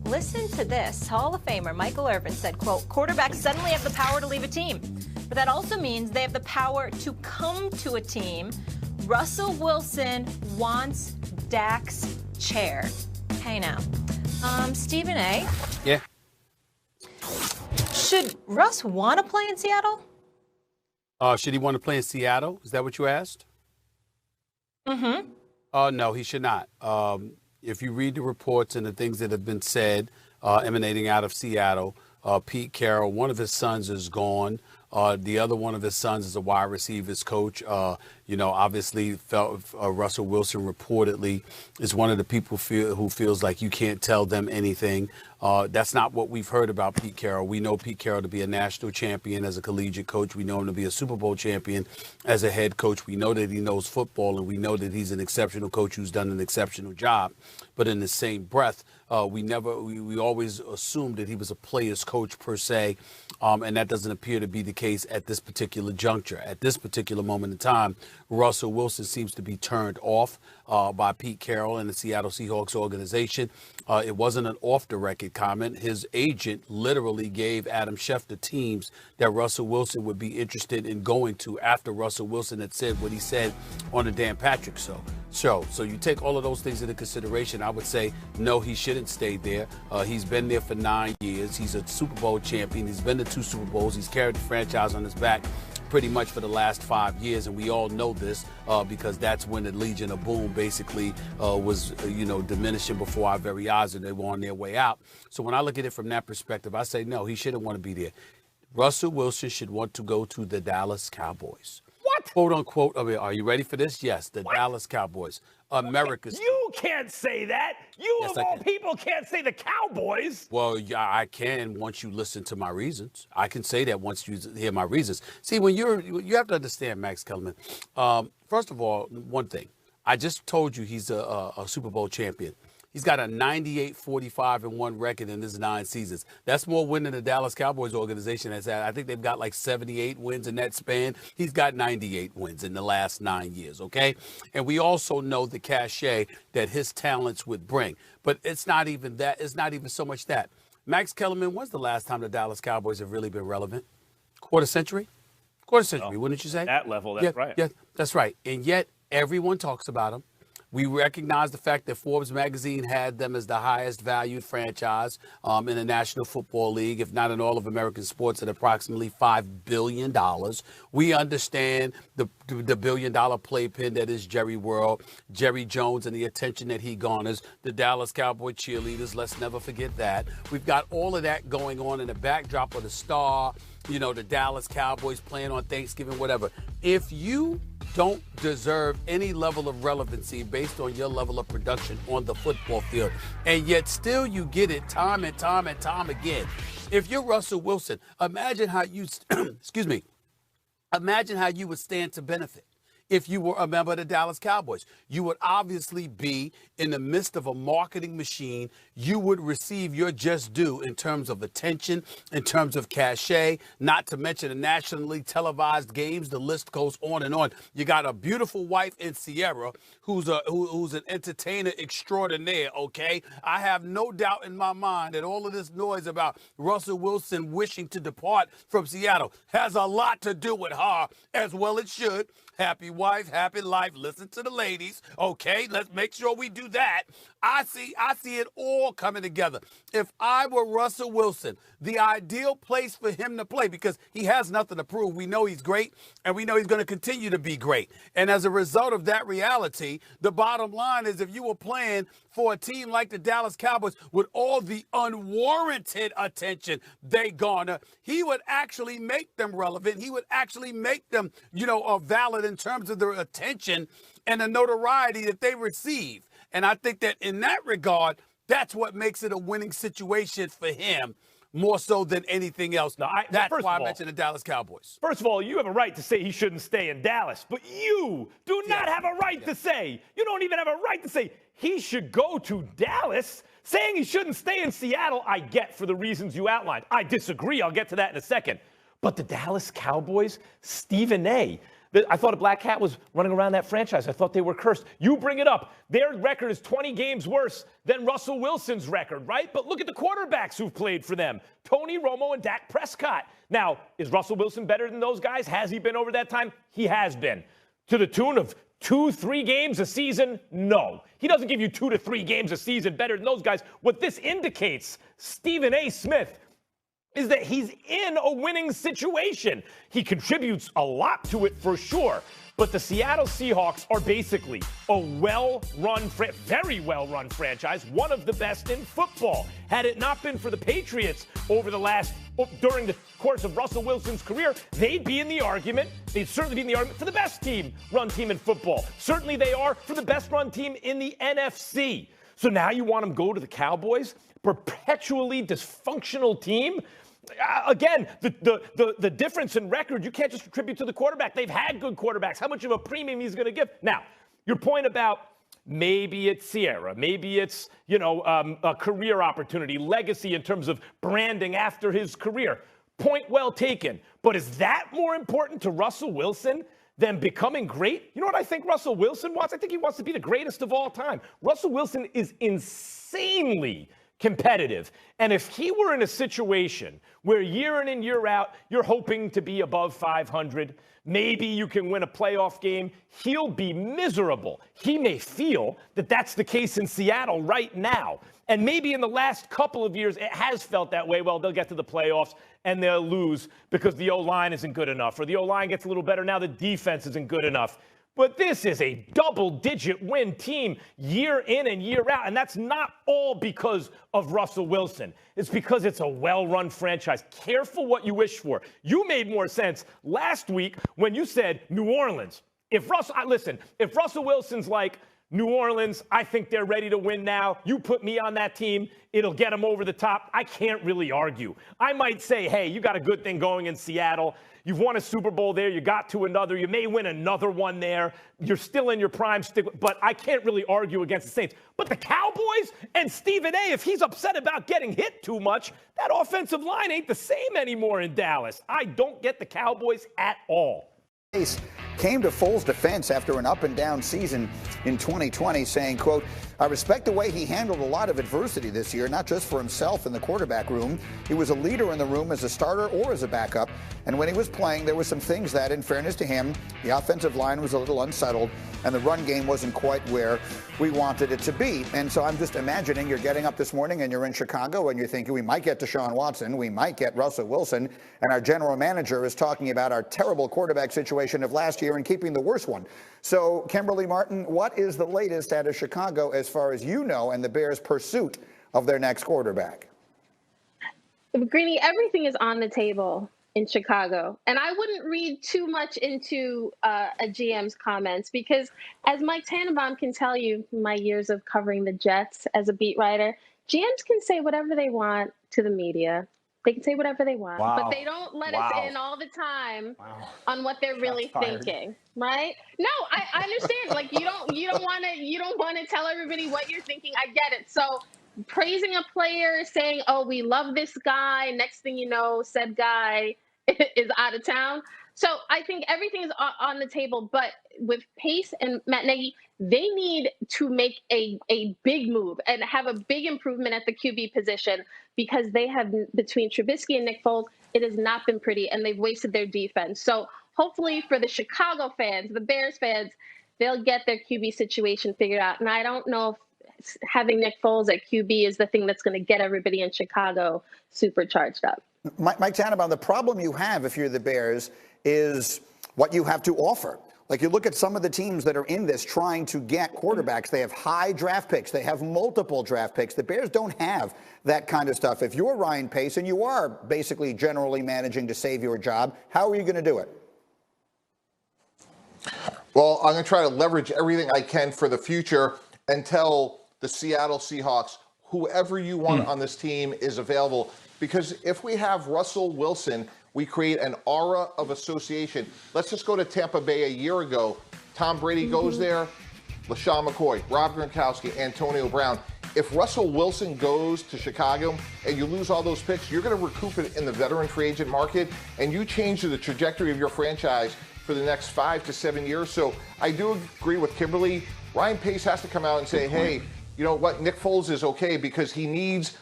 Listen to this. Hall of Famer Michael Irvin said, quote, quarterbacks suddenly have the power to leave a team. But that also means they have the power to come to a team. Russell Wilson wants Dak's chair. Hey now. Stephen A. Yeah. Should Russ want to play in Seattle? Should he want to play in Seattle? Is that what you asked? Mm-hmm. No, he should not. If you read the reports and the things that have been said emanating out of Seattle, Pete Carroll, one of his sons is gone. The other one of his sons is a wide receivers coach. Obviously Russell Wilson reportedly is one of the people who feels like you can't tell them anything. That's not what we've heard about Pete Carroll. We know Pete Carroll to be a national champion as a collegiate coach. We know him to be a Super Bowl champion as a head coach. We know that he knows football, and we know that he's an exceptional coach who's done an exceptional job. But in the same breath, we always assumed that he was a player's coach per se, and that doesn't appear to be the case at this particular juncture. At this particular moment in time, Russell Wilson seems to be turned off by Pete Carroll and the Seattle Seahawks organization. It wasn't an off-the-record comment. His agent literally gave Adam Schefter teams that Russell Wilson would be interested in going to after Russell Wilson had said what he said on the Dan Patrick show. So you take all of those things into consideration. I would say, no, he shouldn't stay there. He's been there for 9 years. He's a Super Bowl champion. He's been to 2 Super Bowls. He's carried the franchise on his back pretty much for the last 5 years, and we all know this because that's when the Legion of Boom basically was, diminishing before our very eyes, and they were on their way out. So when I look at it from that perspective, I say, no, he shouldn't want to be there. Russell Wilson should want to go to the Dallas Cowboys. What? Quote unquote. I mean, are you ready for this? Yes, the Dallas Cowboys. America's. You can't say that. You, Yes, of I all can. people, can't say the Cowboys. Well, yeah, I can once you listen to my reasons. I can say that once you hear my reasons. See, when you have to understand, Max Kellerman. First of all, one thing. I just told you he's a Super Bowl champion. He's got a 98-45-1 record in his 9 seasons. That's more win than the Dallas Cowboys organization has had. I think they've got like 78 wins in that span. He's got 98 wins in the last 9 years, okay? And we also know the cachet that his talents would bring. But it's not even that. It's not even so much that. Max Kellerman, when's the last time the Dallas Cowboys have really been relevant? Quarter century? Quarter century, wouldn't you say? At that level, that's right. Yeah, that's right. And yet everyone talks about him. We recognize the fact that Forbes magazine had them as the highest valued franchise in the National Football League, if not in all of American sports, at approximately $5 billion. We understand the billion-dollar playpen that is Jerry World, Jerry Jones, and the attention that he garners, the Dallas Cowboy cheerleaders. Let's never forget that. We've got all of that going on in the backdrop of the star, the Dallas Cowboys playing on Thanksgiving, whatever. If you don't deserve any level of relevancy based on your level of production on the football field, and yet still you get it time and time and time again. If you're Russell Wilson, imagine how you, imagine how you would stand to benefit. If you were a member of the Dallas Cowboys, you would obviously be in the midst of a marketing machine. You would receive your just due in terms of attention, in terms of cachet, not to mention the nationally televised games. The list goes on and on. You got a beautiful wife in Sierra who's an entertainer extraordinaire, okay? I have no doubt in my mind that all of this noise about Russell Wilson wishing to depart from Seattle has a lot to do with her, as well it should. Happy wife, happy life. Listen to the ladies. Okay, let's make sure we do that. I see it all coming together. If I were Russell Wilson, the ideal place for him to play, because he has nothing to prove. We know he's great, and we know he's going to continue to be great. And as a result of that reality, the bottom line is if you were playing for a team like the Dallas Cowboys with all the unwarranted attention they garner, he would actually make them relevant. He would actually make them, valid in terms of their attention and the notoriety that they receive. And I think that in that regard, that's what makes it a winning situation for him more so than anything else. That's why I mentioned the Dallas Cowboys. First of all, you have a right to say he shouldn't stay in Dallas, but you do not have a right to say, you don't even have a right to say he should go to Dallas. Saying he shouldn't stay in Seattle, I get for the reasons you outlined. I disagree. I'll get to that in a second. But the Dallas Cowboys, Stephen A., I thought a black cat was running around that franchise. I thought they were cursed. You bring it up. Their record is 20 games worse than Russell Wilson's record, right? But look at the quarterbacks who've played for them. Tony Romo and Dak Prescott. Now, is Russell Wilson better than those guys? Has he been over that time? He has been. To the tune of 2-3 games a season? No. He doesn't give you 2 to 3 games a season better than those guys. What this indicates, Stephen A. Smith, is that he's in a winning situation. He contributes a lot to it for sure. But the Seattle Seahawks are basically a well-run, very well-run franchise, one of the best in football. Had it not been for the Patriots during the course of Russell Wilson's career, they'd be in the argument. They'd certainly be in the argument for the best run team in football. Certainly they are for the best run team in the NFC. So now you want them to go to the Cowboys, perpetually dysfunctional team. Again, the difference in record, you can't just attribute to the quarterback. They've had good quarterbacks. How much of a premium he's going to give? Now, your point about maybe it's Sierra, maybe it's, a career opportunity, legacy in terms of branding after his career. Point well taken. But is that more important to Russell Wilson than becoming great? You know what I think Russell Wilson wants? I think he wants to be the greatest of all time. Russell Wilson is insanely competitive. And if he were in a situation where year in and year out, you're hoping to be above 500, maybe you can win a playoff game, he'll be miserable. He may feel that that's the case in Seattle right now. And maybe in the last couple of years, it has felt that way. Well, they'll get to the playoffs and they'll lose because the O-line isn't good enough, or the O-line gets a little better now, the defense isn't good enough. But this is a double-digit win team year in and year out, and that's not all because of Russell Wilson. It's because it's a well-run franchise. Careful what you wish for. You made more sense last week when you said New Orleans. If Russell Wilson's like, New Orleans, I think they're ready to win now. You put me on that team, it'll get them over the top. I can't really argue. I might say, hey, you got a good thing going in Seattle. You've won a Super Bowl there. You got to another. You may win another one there. You're still in your prime. But I can't really argue against the Saints. But the Cowboys and Stephen A., if he's upset about getting hit too much, that offensive line ain't the same anymore in Dallas. I don't get the Cowboys at all. Came to Foles' defense after an up-and-down season in 2020, saying, quote, I respect the way he handled a lot of adversity this year, not just for himself in the quarterback room. He was a leader in the room as a starter or as a backup. And when he was playing, there were some things that, in fairness to him, the offensive line was a little unsettled and the run game wasn't quite where we wanted it to be. And so I'm just imagining you're getting up this morning and you're in Chicago and you're thinking we might get Deshaun Watson, we might get Russell Wilson, and our general manager is talking about our terrible quarterback situation of last year and keeping the worst one. So, Kimberly Martin, what is the latest out of Chicago as far as you know and the Bears' pursuit of their next quarterback? Greeny, everything is on the table in Chicago. And I wouldn't read too much into a GM's comments because, as Mike Tannenbaum can tell you, my years of covering the Jets as a beat writer, GMs can say whatever they want to the media. They can say whatever they want, but they don't let us in all the time on what they're really thinking, right? No, I understand. Like you don't want to tell everybody what you're thinking. I get it. So praising a player, saying, "Oh, we love this guy." Next thing you know, said guy is out of town. So I think everything is on the table. But with Pace and Matt Nagy, they need to make a big move and have a big improvement at the QB position because they have, between Trubisky and Nick Foles, it has not been pretty, and they've wasted their defense. So hopefully for the Chicago fans, the Bears fans, they'll get their QB situation figured out. And I don't know if having Nick Foles at QB is the thing that's going to get everybody in Chicago supercharged up. Mike Tannenbaum, the problem you have if you're the Bears is what you have to offer. Like you look at some of the teams that are in this trying to get quarterbacks. They have high draft picks. They have multiple draft picks. The Bears don't have that kind of stuff. If you're Ryan Pace and you are basically generally managing to save your job, how are you going to do it? Well, I'm going to try to leverage everything I can for the future and tell the Seattle Seahawks, whoever you want on this team is available. Because if we have Russell Wilson, we create an aura of association. Let's just go to Tampa Bay a year ago. Tom Brady goes there, LaShawn McCoy, Rob Gronkowski, Antonio Brown. If Russell Wilson goes to Chicago and you lose all those picks, you're going to recoup it in the veteran free agent market, and you change the trajectory of your franchise for the next 5 to 7 years. So I do agree with Kimberly. Ryan Pace has to come out and say, hey, you know what, Nick Foles is okay because he needs